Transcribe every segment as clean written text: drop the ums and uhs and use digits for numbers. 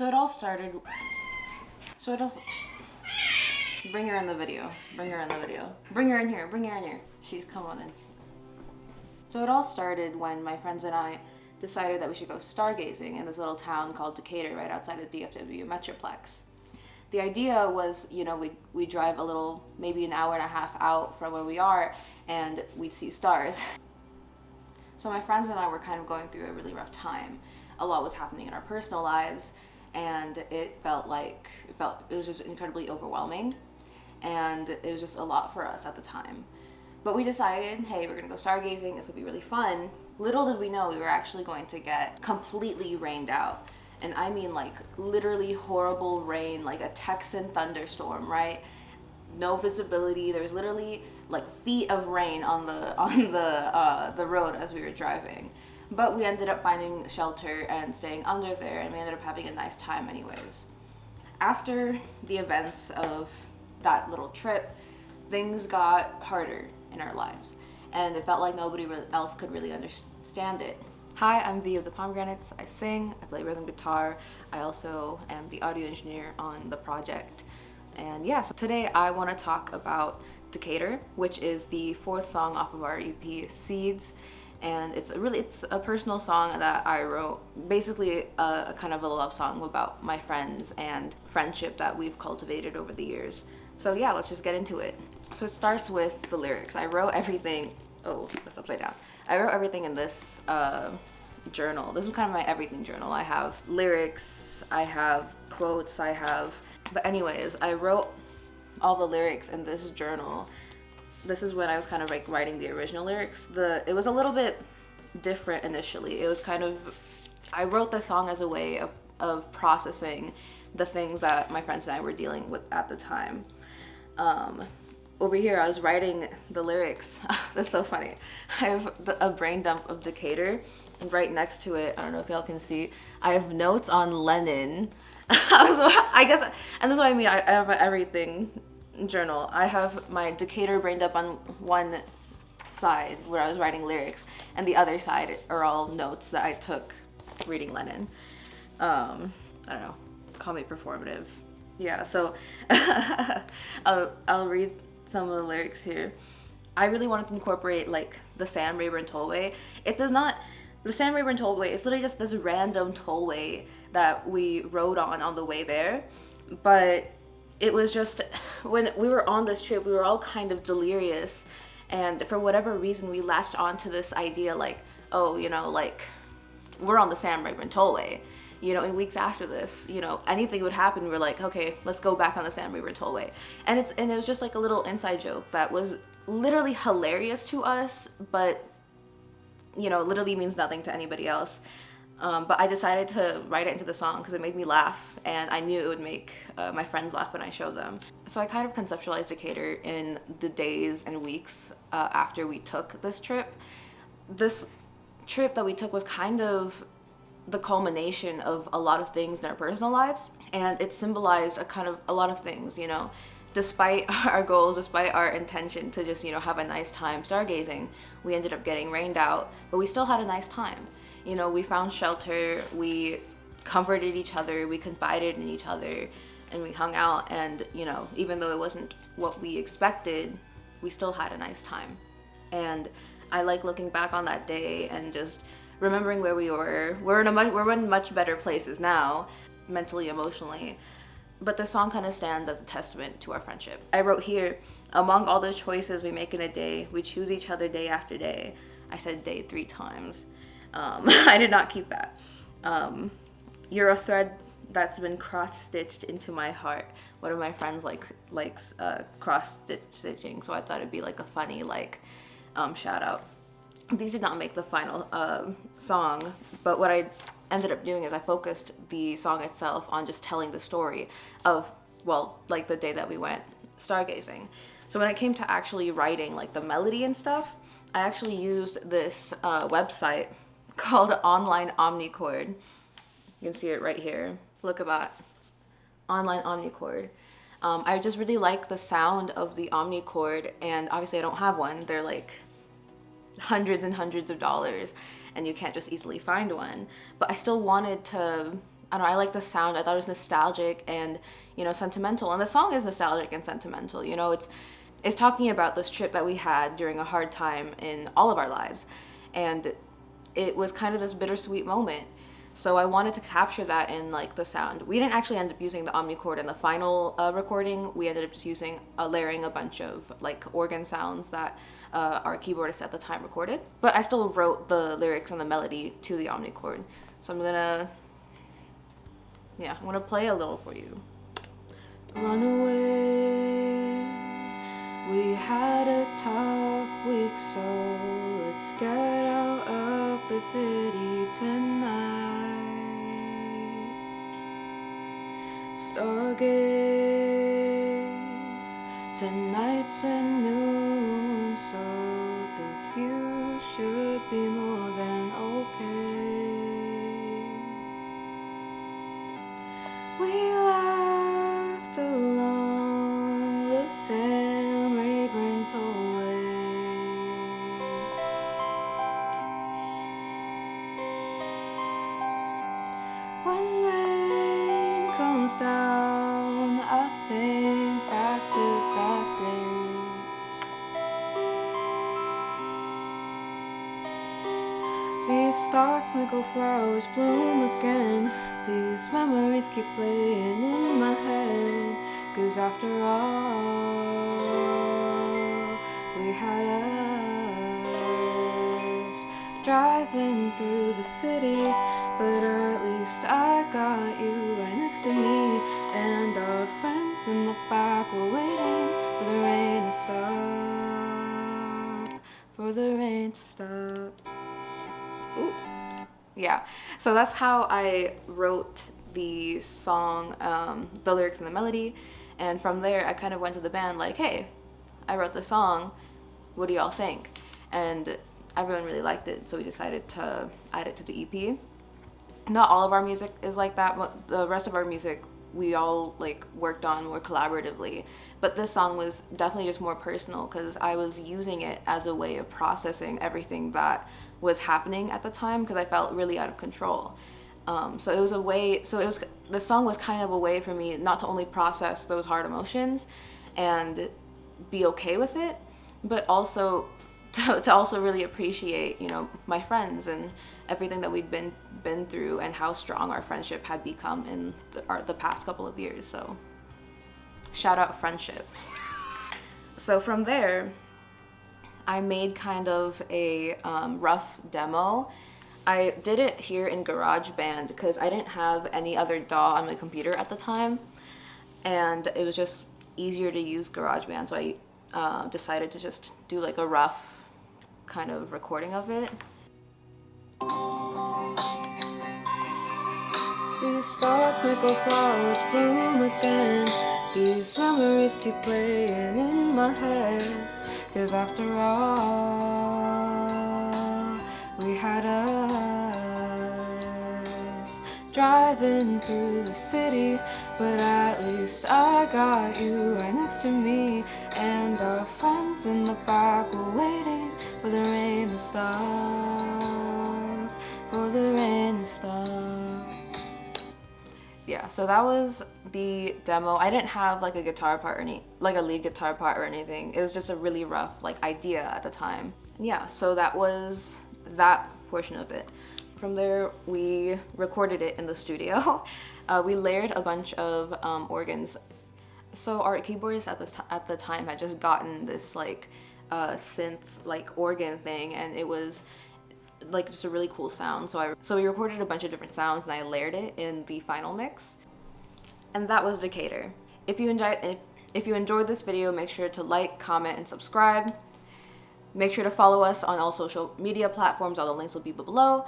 So it all started. So it all. Bring her in the video. Bring her in the video. Bring her in here. Bring her in here. She's come on in. So it all started when my friends and I decided that we should go stargazing in this little town called Decatur, right outside of DFW Metroplex. The idea was, you know, we drive a little, maybe an hour and a half out from where we are, and we'd see stars. So my friends and I were kind of going through a really rough time. A lot was happening in our personal lives, and it was just incredibly overwhelming, and it was just a lot for us at the time. But we decided, hey, we're gonna go stargazing, this would be really fun. Little did we know we were actually going to get completely rained out. And I mean like literally horrible rain, like a Texan thunderstorm, right? No visibility, there was literally like feet of rain on the road as we were driving. But we ended up finding shelter and staying under there, and we ended up having a nice time anyways. After the events of that little trip, things got harder in our lives, and it felt like nobody else could really understand it. Hi, I'm V of the Pomegranates. I sing, I play rhythm guitar. I also am the audio engineer on the project. And yeah, so today I want to talk about Decatur, which is the 4th song off of our EP, Seeds. And it's a personal song that I wrote, basically a kind of a love song about my friends and friendship that we've cultivated over the years. So yeah, let's just get into it. So it starts with the lyrics. I wrote everything, oh, that's upside down. I wrote everything in this journal. This is kind of my everything journal. I have lyrics, I have quotes, but anyways, I wrote all the lyrics in this journal. This is when I was kind of like writing the original lyrics. It was a little bit different initially. It was kind of, I wrote the song as a way of processing the things that my friends and I were dealing with at the time. Over here, I was writing the lyrics. That's so funny. I have a brain dump of Decatur, and right next to it, I don't know if y'all can see, I have notes on Lenin. So I guess, and that's what I mean. I have an everything journal. I have my Decatur brained up on one side where I was writing lyrics, and the other side are all notes that I took reading Lenin. I don't know, call me performative. Yeah, so I'll read some of the lyrics here. I really wanted to incorporate like the San Rayburn Tollway. The San Rayburn Tollway, it's literally just this random tollway that we rode on the way there, but it was just, when we were on this trip, we were all kind of delirious, and for whatever reason, we latched onto this idea like, oh, you know, like, we're on the San Rayburn Tollway. You know, in weeks after this, you know, anything would happen, we're like, okay, let's go back on the San Rayburn Tollway. And it was just like a little inside joke that was literally hilarious to us, but, you know, literally means nothing to anybody else. But I decided to write it into the song because it made me laugh, and I knew it would make my friends laugh when I showed them. So I kind of conceptualized Decatur in the days and weeks after we took this trip. This trip that we took was kind of the culmination of a lot of things in our personal lives, and it symbolized a lot of things, you know. Despite our goals, despite our intention to just, you know, have a nice time stargazing, we ended up getting rained out, but we still had a nice time. You know, we found shelter, we comforted each other, we confided in each other, and we hung out, and, you know, even though it wasn't what we expected, we still had a nice time. And I like looking back on that day and just remembering where we were. We're in much better places now, mentally, emotionally, but the song kind of stands as a testament to our friendship. I wrote here, among all the choices we make in a day, we choose each other day after day. I said day 3 times. I did not keep that. You're a thread that's been cross-stitched into my heart. One of my friends likes cross-stitching, so I thought it'd be like a funny shout out. These did not make the final song, but what I ended up doing is I focused the song itself on just telling the story of, well, like the day that we went stargazing. So when it came to actually writing like the melody and stuff, I actually used this website called Online Omnichord. You can see it right here. Look at that. Online Omnichord. I just really like the sound of the Omnichord, and obviously I don't have one. They're like hundreds and hundreds of dollars, and you can't just easily find one. But I still wanted to I don't know, I like the sound. I thought it was nostalgic and, you know, sentimental. And the song is nostalgic and sentimental. You know, it's talking about this trip that we had during a hard time in all of our lives. And it was kind of this bittersweet moment. So I wanted to capture that in like the sound. We didn't actually end up using the omnichord in the final recording. We ended up just using layering a bunch of like organ sounds that our keyboardist at the time recorded. But I still wrote the lyrics and the melody to the omnichord. So I'm gonna play a little for you. Run away. We had a tough week, so let's get out of the city tonight. Stargaze, tonight's a new moon, so the view should be more than okay. We laughed along the Sam Rayburn tollway. When rain comes down, I think back to that day. These thoughts make all flowers bloom again. These memories keep playing in my head. 'Cause after all, we had us driving through the city. But at least I got you right next to me. And our friends in the back were waiting for the rain to stop. For the rain to stop. Ooh. Yeah, so that's how I wrote the song, the lyrics and the melody. And from there, I kind of went to the band like, hey, I wrote the song. What do y'all think? And everyone really liked it, so we decided to add it to the EP. Not all of our music is like that, but the rest of our music we all like worked on more collaboratively. But this song was definitely just more personal because I was using it as a way of processing everything that was happening at the time because I felt really out of control. So it was a way, the song was kind of a way for me not to only process those hard emotions and be okay with it, but also to also really appreciate, you know, my friends and everything that we'd been through and how strong our friendship had become in the past couple of years. So shout out friendship. So from there, I made kind of a rough demo. I did it here in GarageBand because I didn't have any other DAW on my computer at the time, and it was just easier to use GarageBand, so I decided to just do like a rough kind of recording of it. These thoughts make all flowers bloom again. These memories keep playing in my head. 'Cause after all, we had us driving through the city. But at least I got you right next to me. And our friends in the back were waiting for the rain to stop. For the rain to stop. Yeah, so that was the demo. I didn't have like a guitar part or like a lead guitar part or anything. It was just a really rough like idea at the time. And yeah, so that was that portion of it. From there, we recorded it in the studio. We layered a bunch of organs. So our keyboardist at the time had just gotten this like synth like organ thing, and it was like just a really cool sound. So we recorded a bunch of different sounds and I layered it in the final mix. And that was Decatur. If you enjoyed this video, make sure to like, comment, and subscribe. Make sure to follow us on all social media platforms. All the links will be below.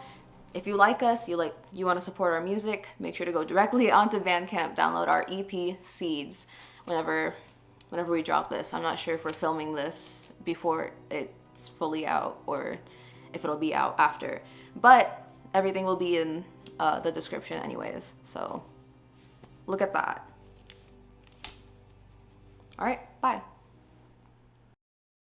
If you like us, you want to support our music, make sure to go directly onto Bandcamp, download our EP Seeds whenever we drop this. I'm not sure if we're filming this before it's fully out or if it'll be out after, but everything will be in the description anyways, so look at that. All right, bye.